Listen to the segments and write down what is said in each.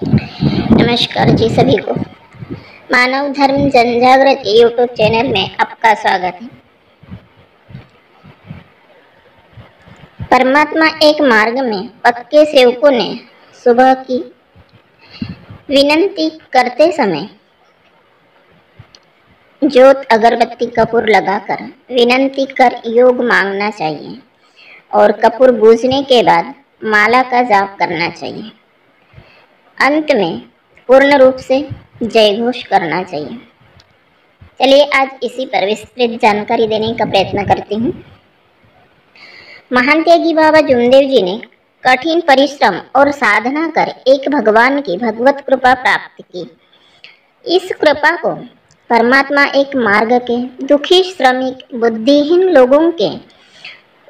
नमस्कार जी सभी को। मानव धर्म जनजागृति यूट्यूब चैनल में आपका स्वागत है। परमात्मा एक मार्ग में पक्के सेवकों ने सुबह की विनती करते समय जोत अगरबत्ती कपूर लगाकर विनती कर योग मांगना चाहिए और कपूर बूझने के बाद माला का जाप करना चाहिए। अंत में पूर्ण रूप से जय घोष करना चाहिए। चलिए आज इसी पर विस्तृत जानकारी देने का प्रयत्न करती हूँ। महान त्यागी बाबा जुमदेव जी ने कठिन परिश्रम और साधना कर एक भगवान की भगवत कृपा प्राप्त की। इस कृपा को परमात्मा एक मार्ग के दुखी श्रमिक बुद्धिहीन लोगों के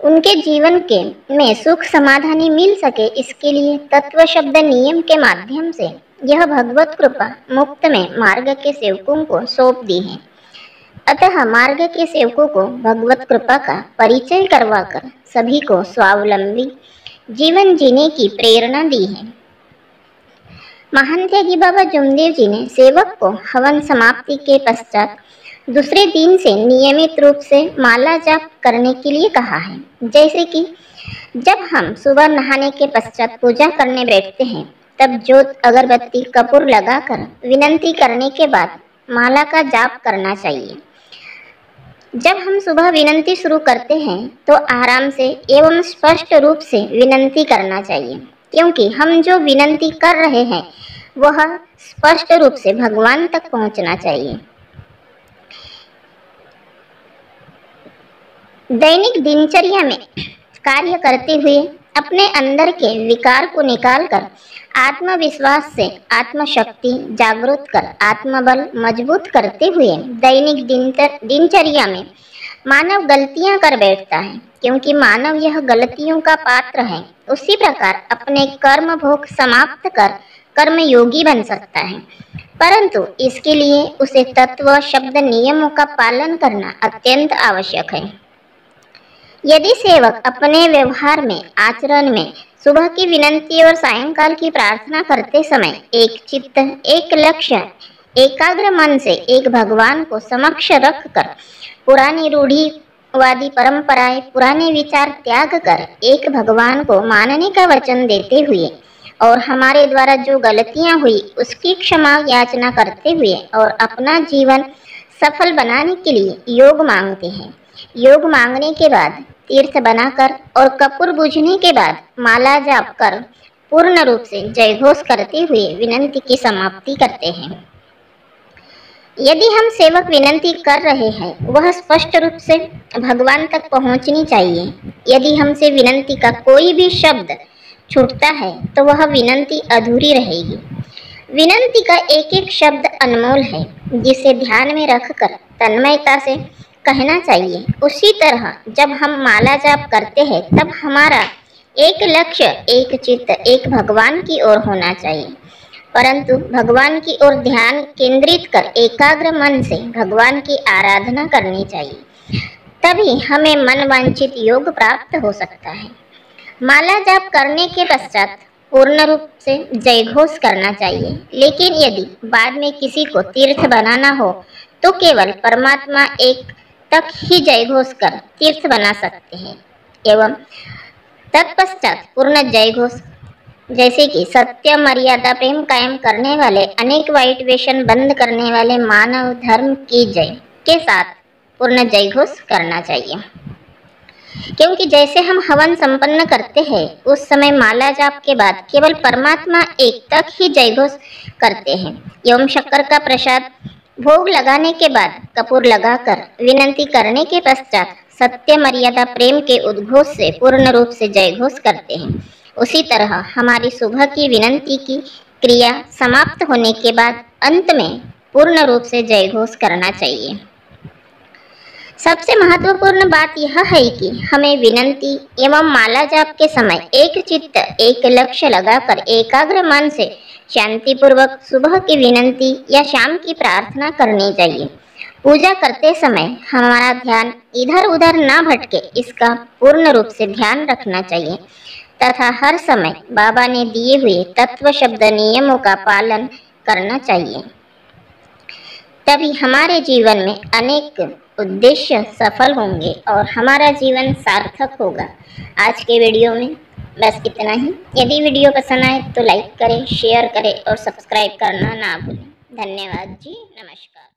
उनके जीवन के में सुख समाधानी मिल सके, इसके लिए तत्व शब्द नियम के माध्यम से यह भगवत कृपा मुक्त में मार्ग के सेवकों को सौंप दी है। अतः मार्ग के सेवकों को भगवत कृपा का परिचय करवाकर सभी को स्वावलंबी जीवन जीने की प्रेरणा दी है। महान त्यागी बाबा जुमदेव जी ने सेवक को हवन समाप्ति के पश्चात दूसरे दिन से नियमित रूप से माला जाप करने के लिए कहा है। जैसे कि जब हम सुबह नहाने के पश्चात पूजा करने बैठते हैं, तब जोत अगरबत्ती कपूर लगाकर विनती करने के बाद माला का जाप करना चाहिए। जब हम सुबह विनती शुरू करते हैं तो आराम से एवं स्पष्ट रूप से विनती करना चाहिए, क्योंकि हम जो विनती कर रहे हैं वह स्पष्ट रूप से भगवान तक पहुंचना चाहिए। दैनिक दिनचर्या में कार्य करते हुए अपने अंदर के विकार को निकालकर आत्मविश्वास से आत्मशक्ति जागृत कर आत्मबल मजबूत करते हुए दैनिक दिनचर्या में मानव गलतियां कर बैठता है, क्योंकि मानव यह गलतियों का पात्र है। उसी प्रकार अपने कर्म भोग समाप्त कर कर्म योगी बन सकता है, परंतु इसके लिए उसे तत्व शब्द नियमों का पालन करना अत्यंत आवश्यक है। यदि सेवक अपने व्यवहार में आचरण में सुबह की विनती और सायंकाल की प्रार्थना करते समय एक चित्त एक लक्ष्य एकाग्र मन से एक भगवान को समक्ष रखकर पुरानी रूढ़िवादी परंपराएं पुराने विचार त्याग कर एक भगवान को मानने का वचन देते हुए और हमारे द्वारा जो गलतियां हुई उसकी क्षमा याचना करते हुए और अपना जीवन सफल बनाने के लिए योग मांगते हैं। योग मांगने के बाद तीर्थ बनाकर और कपूर बूझने के बाद माला जाप कर पूर्ण रूप से जय घोष करते हुए विनती की समाप्ति करते हैं। यदि हम सेवक विनती कर रहे हैं वह स्पष्ट रूप से भगवान तक पहुंचनी चाहिए। यदि हमसे विनती का कोई भी शब्द छूटता है तो वह विनती अधूरी रहेगी। विनती का एक एक शब्द अनमोल है, जिसे ध्यान में रखकर तन्मयता से कहना चाहिए। उसी तरह जब हम माला जाप करते हैं तब हमारा एक लक्ष्य एक चित्त एक भगवान की ओर होना चाहिए, परंतु भगवान की ओर ध्यान केंद्रित कर एकाग्र मन से भगवान की आराधना करनी चाहिए। तभी हमें मन वांछित योग प्राप्त हो सकता है। माला जाप करने के पश्चात पूर्ण रूप से जय घोष करना चाहिए, लेकिन यदि बाद में किसी को तीर्थ बनाना हो तो केवल परमात्मा एक तक ही जय घोष कर तीर्थ बना सकते हैं एवं तत्पश्चात पूर्ण जय घोष, जैसे कि सत्य मर्यादा प्रेम कायम करने वाले अनेक वाइट वेशन बंद करने वाले मानव धर्म की जय के साथ पूर्ण जय घोष करना चाहिए। क्योंकि जैसे हम हवन संपन्न करते हैं उस समय माला जाप के बाद केवल परमात्मा एक तक ही जय घोष करते हैं एवं शक्कर का प्रसाद भोग लगाने के बाद कपूर लगाकर विनती करने के पश्चात सत्य मर्यादा प्रेम के उद्घोष से पूर्ण रूप से जय घोष करते हैं। उसी तरह हमारी सुबह की विनती की क्रिया समाप्त होने के बाद अंत में पूर्ण रूप से जय घोष करना चाहिए। सबसे महत्वपूर्ण बात यह है कि हमें विनती एवं माला जाप के समय एक चित्त एक लक्ष्य लगाकर एकाग्र मन से शांतिपूर्वक सुबह की विनती या शाम की प्रार्थना करनी चाहिए। पूजा करते समय हमारा ध्यान इधर उधर ना भटके, इसका पूर्ण रूप से ध्यान रखना चाहिए। तथा हर समय बाबा ने दिए हुए तत्व शब्द नियमों का पालन करना चाहिए। तभी हमारे जीवन में अनेक उद्देश्य सफल होंगे और हमारा जीवन सार्थक होगा। आज के वीडियो में बस इतना ही। यदि वीडियो पसंद आए तो लाइक करें, शेयर करें और सब्सक्राइब करना ना भूलें। धन्यवाद जी, नमस्कार।